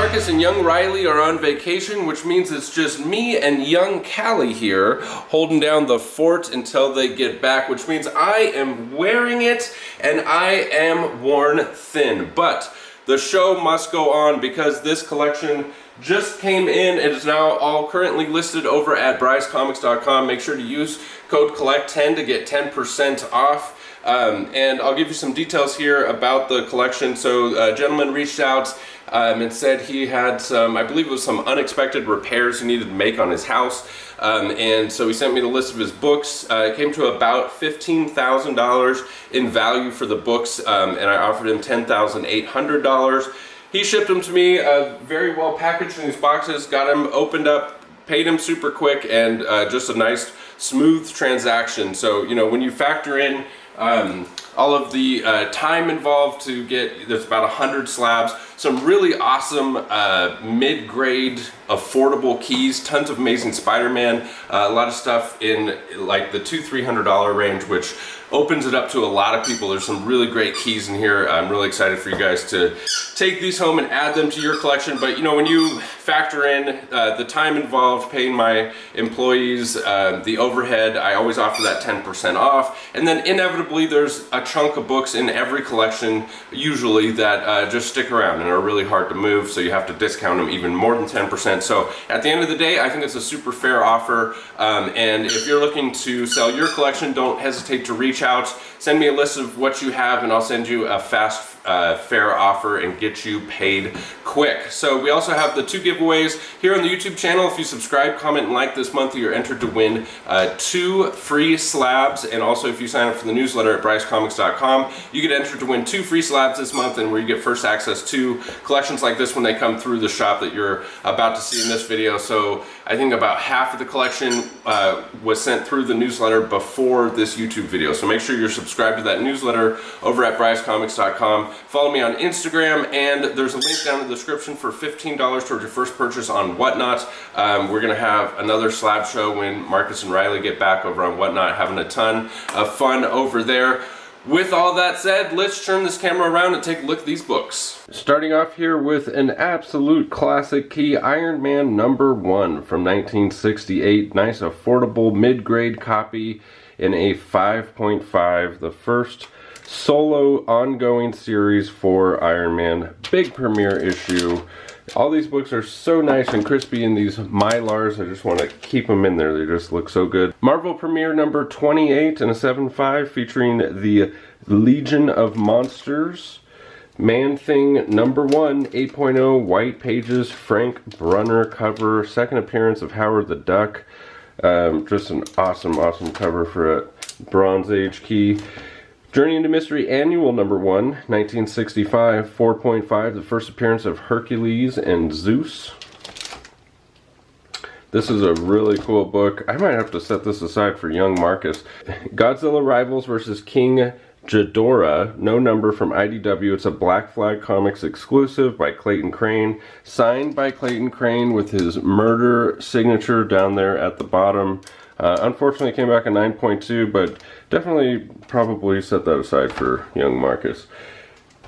Marcus and young Riley are on vacation, which means it's just me and young Callie here holding down the fort until they get back, which means I am wearing it and I am worn thin. But the show must go on because this collection just came in. It is now all currently listed over at brycecomics.com. Make sure to use code COLLECT10 to get 10% off. And I'll give you some details here about the collection. So a gentleman reached out and said he had some, I believe it was some unexpected repairs he needed to make on his house. And so he sent me the list of his books. It came to about $15,000 in value for the books, and I offered him $10,800. He shipped them to me very well packaged in these boxes, got them opened up, paid him super quick, and just a nice smooth transaction. So, you know, when you factor in all of the time involved to get, there's about 100 slabs, some really awesome mid-grade affordable keys, tons of Amazing Spider-Man, a lot of stuff in like the $200-300 range, which opens it up to a lot of people. There's some really great keys in here. I'm really excited for you guys to take these home and add them to your collection. But you know, when you factor in the time involved, paying my employees, the overhead, I always offer that 10% off. And then inevitably there's a chunk of books in every collection usually that just stick around and are really hard to move, so you have to discount them even more than 10%. So at the end of the day, I think it's a super fair offer. And if you're looking to sell your collection, don't hesitate to reach out. Send me a list of what you have and I'll send you a fast, fair offer and get you paid quick. So we also have the 2 giveaways here on the YouTube channel. If you subscribe, comment, and like this month, you're entered to win 2 free slabs. And also if you sign up for the newsletter at brycecomics.com, you get entered to win 2 free slabs this month, and where you get first access to collections like this when they come through the shop that you're about to see in this video. So I think about half of the collection was sent through the newsletter before this YouTube video. So make sure you're subscribed to that newsletter over at brycecomics.com. Follow me on Instagram, and there's a link down in the description for $15 towards your first purchase on Whatnot. We're gonna have another slab show when Marcus and Riley get back over on Whatnot, having a ton of fun over there. With all that said, let's turn this camera around and take a look at these books. Starting off here with an absolute classic key, Iron Man #1 from 1968. Nice affordable mid-grade copy in a 5.5. The first solo ongoing series for Iron Man. Big premiere issue. All these books are so nice and crispy in these Mylars. I just want to keep them in there. They just look so good. Marvel premiere number 28 in a 7.5 featuring the Legion of Monsters. Man-Thing #1, 8.0, white pages, Frank Brunner cover. Second appearance of Howard the Duck. Just an awesome, awesome cover for a Bronze Age key. Journey into Mystery Annual #1, 1965, 4.5, the first appearance of Hercules and Zeus. This is a really cool book. I might have to set this aside for young Marcus. Godzilla Rivals vs. King Ghidorah, no number from IDW. It's a Black Flag Comics exclusive by Clayton Crane. Signed by Clayton Crane with his murder signature down there at the bottom. Unfortunately it came back a 9.2, but definitely probably set that aside for young Marcus.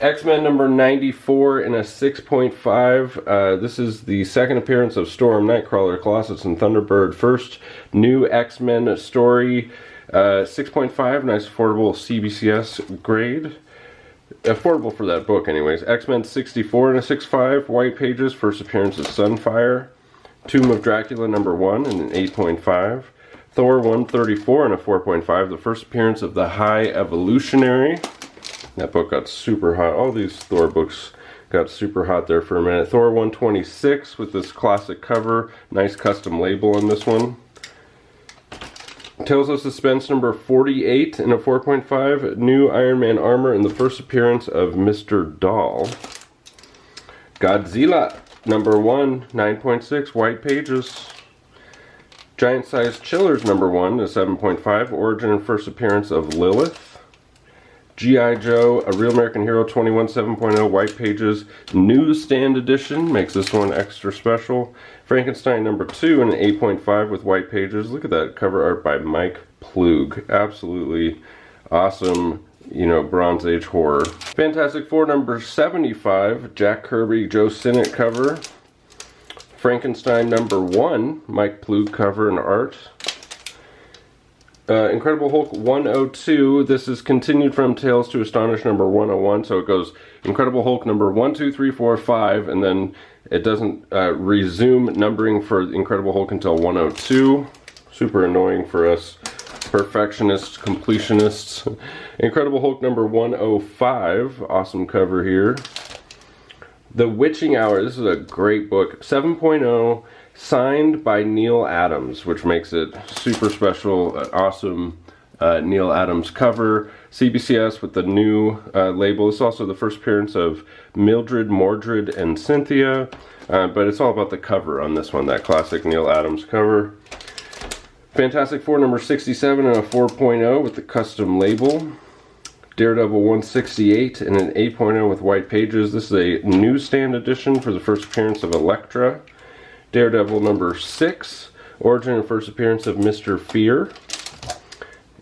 X-Men #94 in a 6.5. This is the second appearance of Storm, Nightcrawler, Colossus, and Thunderbird. First new X-Men story. 6.5, nice affordable CBCS grade. Affordable for that book anyways. X-Men 64 in a 6.5, white pages, first appearance of Sunfire. Tomb of Dracula #1 in an 8.5. Thor 134 in a 4.5, the first appearance of the High Evolutionary. That book got super hot. All these Thor books got super hot there for a minute. Thor 126 with this classic cover. Nice custom label on this one. Tales of Suspense #48 in a 4.5. New Iron Man armor and the first appearance of Mr. Doll. Godzilla #1, 9.6, white pages. Giant Size Chillers #1, a 7.5, origin and first appearance of Lilith. G.I. Joe, A Real American Hero 21, 7.0, white pages, newsstand edition, makes this one extra special. Frankenstein #2 in an 8.5 with white pages. Look at that cover art by Mike Plug. Absolutely awesome you know, Bronze Age horror. Fantastic Four number 75, Jack Kirby, Joe Sinnott cover. Frankenstein number 1, Mike Ploog cover and art. Incredible Hulk 102, this is continued from Tales to Astonish number 101, so it goes Incredible Hulk number 1, 2, 3, 4, 5, and then it doesn't resume numbering for Incredible Hulk until 102. Super annoying for us perfectionists, completionists. Incredible Hulk number 105, awesome cover here. The Witching Hour, this is a great book, 7.0, signed by Neil Adams, which makes it super special, an awesome Neil Adams cover. CBCS with the new label. It's also the first appearance of Mildred, Mordred, and Cynthia, but it's all about the cover on this one, that classic Neil Adams cover. Fantastic Four number 67 and a 4.0 with the custom label. Daredevil 168 and an 8.0 with white pages. This is a newsstand edition for the first appearance of Elektra. Daredevil number 6, origin and first appearance of Mr. Fear.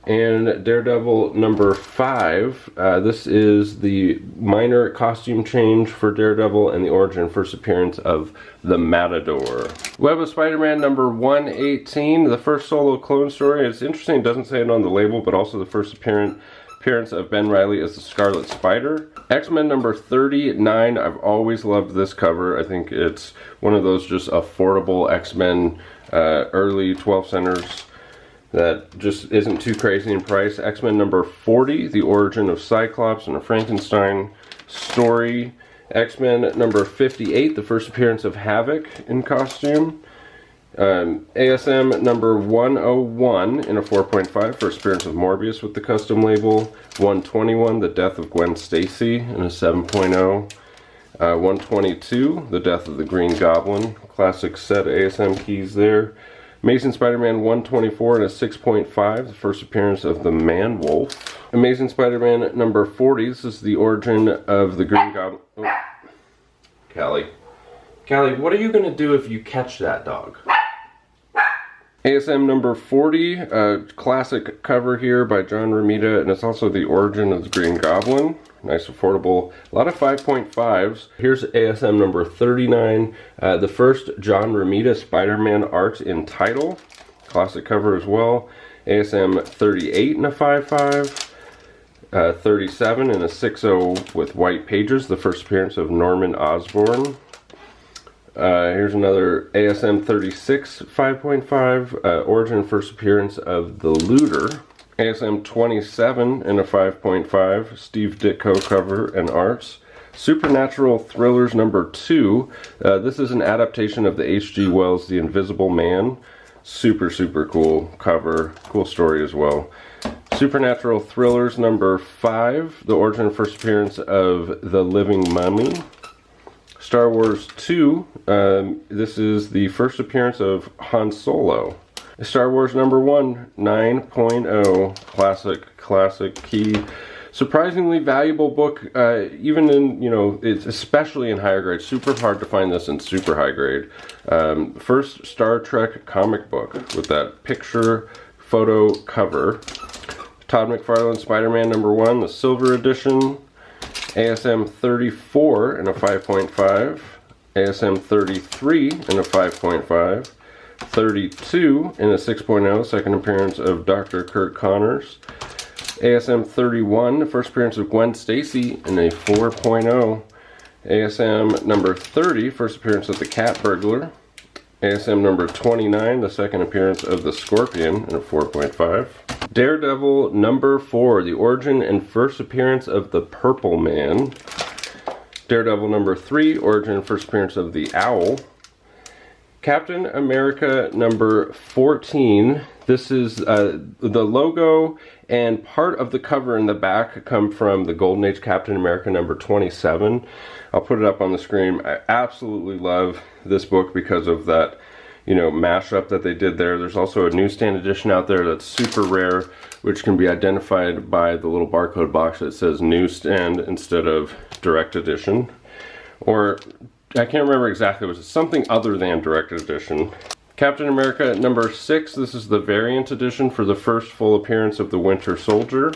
And Daredevil number 5, this is the minor costume change for Daredevil and the origin and first appearance of the Matador. Web of Spider-Man number 118, the first solo clone story. It's interesting, it doesn't say it on the label, but also the first appearance of Ben Reilly as the Scarlet Spider. X-Men number 39, I've always loved this cover. I think it's one of those just affordable X-Men early 12 centers that just isn't too crazy in price. X-Men number 40, the origin of Cyclops and a Frankenstein story. X-Men number 58, the first appearance of Havoc in costume. ASM number 101 in a 4.5, first appearance of Morbius with the custom label. 121, the death of Gwen Stacy in a 7.0. 122, the death of the Green Goblin. Classic set ASM keys there. Amazing Spider-Man 124 and a 6.5, the first appearance of the Man-Wolf. Amazing Spider-Man number 40, this is the origin of the Green Goblin. Oh. Callie. Callie, what are you going to do if you catch that dog? ASM number 40, a classic cover here by John Romita, and it's also the origin of the Green Goblin. Nice, affordable, a lot of 5.5s. Here's ASM number 39, the first John Romita Spider-Man art in title. Classic cover as well. ASM 38 in a 5.5. 37 in a 6.0 with white pages, the first appearance of Norman Osborn. Here's another ASM 36 5.5, origin first appearance of the Looter. ASM 27 in a 5.5, Steve Ditko cover and arts. Supernatural Thrillers number 2, this is an adaptation of the H.G. Wells' The Invisible Man. Super cool cover, cool story as well. Supernatural Thrillers number 5, the origin first appearance of the Living Mummy. Star Wars 2, this is the first appearance of Han Solo. Star Wars number 1, 9.0, classic key. Surprisingly valuable book, even in, you know, it's especially in higher grade. Super hard to find this in super high grade. First Star Trek comic book with that picture photo cover. Todd McFarlane Spider-Man number 1, the silver edition. ASM 34 in a 5.5, ASM 33 in a 5.5, 32 in a 6.0, second appearance of Dr. Kurt Connors, ASM 31, first appearance of Gwen Stacy in a 4.0, ASM number 30, first appearance of the Cat Burglar, ASM number 29, the second appearance of the Scorpion in a 4.5. Daredevil number 4, the origin and first appearance of the Purple Man. Daredevil number 3, origin and first appearance of the Owl. Captain America number 14, this is the logo and part of the cover in the back come from the Golden Age Captain America number 27. I'll put it up on the screen. I absolutely love this book because of that, you know, mashup that they did there. There's also a newsstand edition out there that's super rare, which can be identified by the little barcode box that says newsstand instead of direct edition. Or, I can't remember exactly, it was something other than direct edition. Captain America number 6, this is the variant edition for the first full appearance of the Winter Soldier.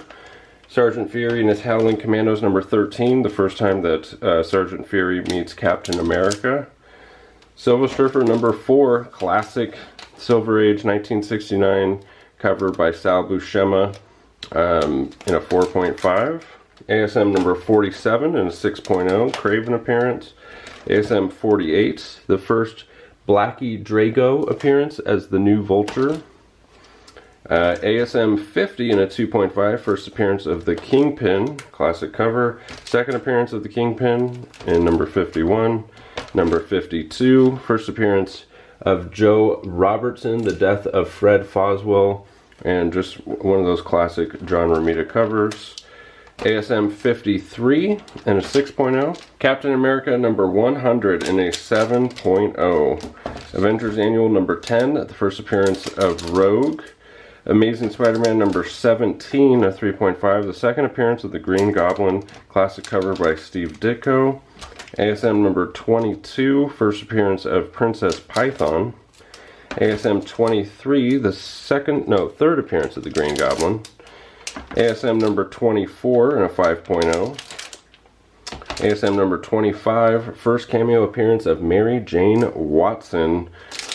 Sergeant Fury and his Howling Commandos number 13, the first time that Sergeant Fury meets Captain America. Silver Surfer number 4, classic Silver Age 1969 cover by Sal Buscema in a 4.5. ASM number 47 in a 6.0, Craven appearance. ASM 48, the first Blackie Drago appearance as the new Vulture. ASM 50 in a 2.5, first appearance of the Kingpin, classic cover. Second appearance of the Kingpin in number 51. Number 52, first appearance of Joe Robertson, The Death of Fred Foswell, and just one of those classic John Romita covers. ASM 53 and a 6.0. Captain America number 100 in a 7.0. Avengers Annual number 10, the first appearance of Rogue. Amazing Spider-Man number 17, a 3.5, the second appearance of the Green Goblin, classic cover by Steve Ditko. ASM number 22, first appearance of Princess Python. ASM 23, the third appearance of the Green Goblin. ASM number 24 in a 5.0. ASM number 25, first cameo appearance of Mary Jane Watson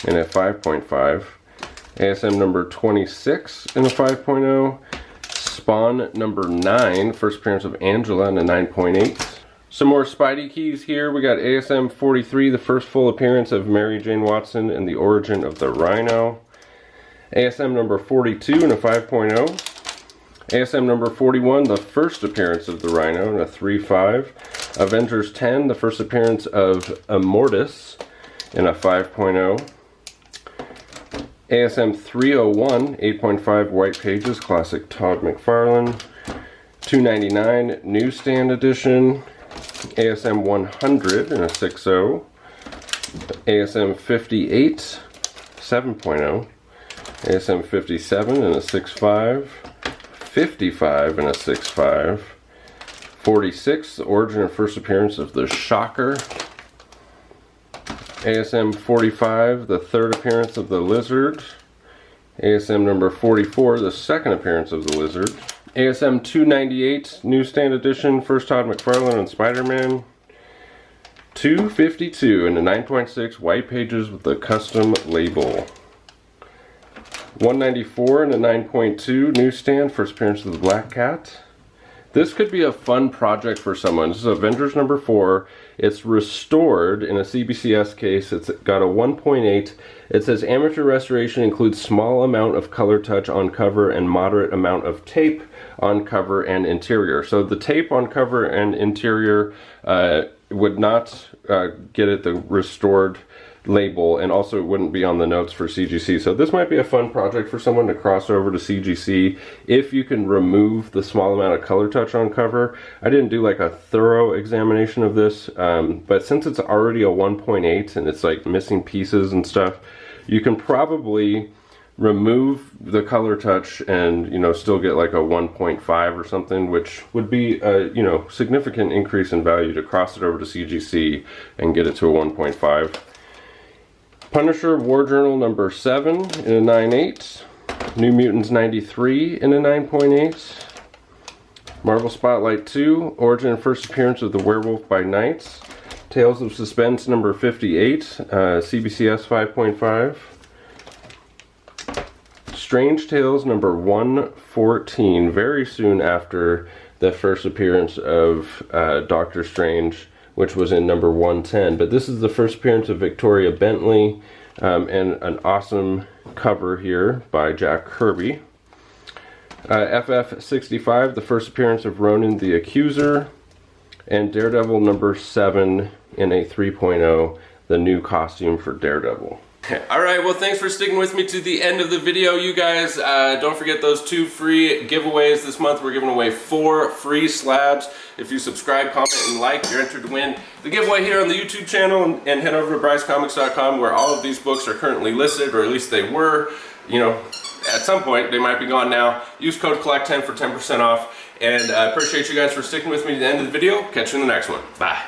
in a 5.5. ASM number 26 in a 5.0. Spawn number 9, first appearance of Angela in a 9.8. Some more Spidey keys here. We got ASM 43, the first full appearance of Mary Jane Watson and the origin of the Rhino. ASM number 42 in a 5.0. ASM number 41, the first appearance of the Rhino in a 3.5. Avengers 10, the first appearance of Immortus in a 5.0. ASM 301, 8.5 white pages, classic Todd McFarlane. $2.99 newsstand edition. ASM 100 in a 6.0. ASM 58, 7.0. ASM 57 in a 6.5. 55 in a 6.5. 46, the origin and first appearance of the Shocker. ASM 45, the third appearance of the Lizard. ASM number 44, the second appearance of the Lizard. ASM 298, newsstand edition, first Todd McFarlane on Spider-Man. 252 in a 9.6 white pages with the custom label. 194 in a 9.2 newsstand, first appearance of the Black Cat. This could be a fun project for someone. This is Avengers number 4. It's restored in a CBCS case. It's got a 1.8. It says amateur restoration includes small amount of color touch on cover and moderate amount of tape on cover and interior. So the tape on cover and interior would not get it the restored label, and also it wouldn't be on the notes for CGC. So this might be a fun project for someone to cross over to CGC if you can remove the small amount of color touch on cover. I didn't do like a thorough examination of this, but since it's already a 1.8 and it's like missing pieces and stuff, you can probably remove the color touch and, you know, still get like a 1.5 or something, which would be a, you know, significant increase in value to cross it over to CGC and get it to a 1.5. Punisher War Journal number 7 in a 9.8. New Mutants 93 in a 9.8. Marvel Spotlight 2, origin and first appearance of the Werewolf by Night. Tales of Suspense number 58, CBCS 5.5. Strange Tales number 114, very soon after the first appearance of Doctor Strange, which was in number 110. But this is the first appearance of Victoria Bentley, and an awesome cover here by Jack Kirby. FF65, the first appearance of Ronan the Accuser, and Daredevil number 7 in a 3.0, the new costume for Daredevil. Alright, well thanks for sticking with me to the end of the video, you guys. Don't forget those 2 free giveaways this month. We're giving away 4 free slabs. If you subscribe, comment, and like, you're entered to win the giveaway here on the YouTube channel, and head over to BryceComics.com where all of these books are currently listed, or at least they were. You know, at some point, they might be gone now. Use code COLLECT10 for 10% off, and I appreciate you guys for sticking with me to the end of the video. Catch you in the next one. Bye.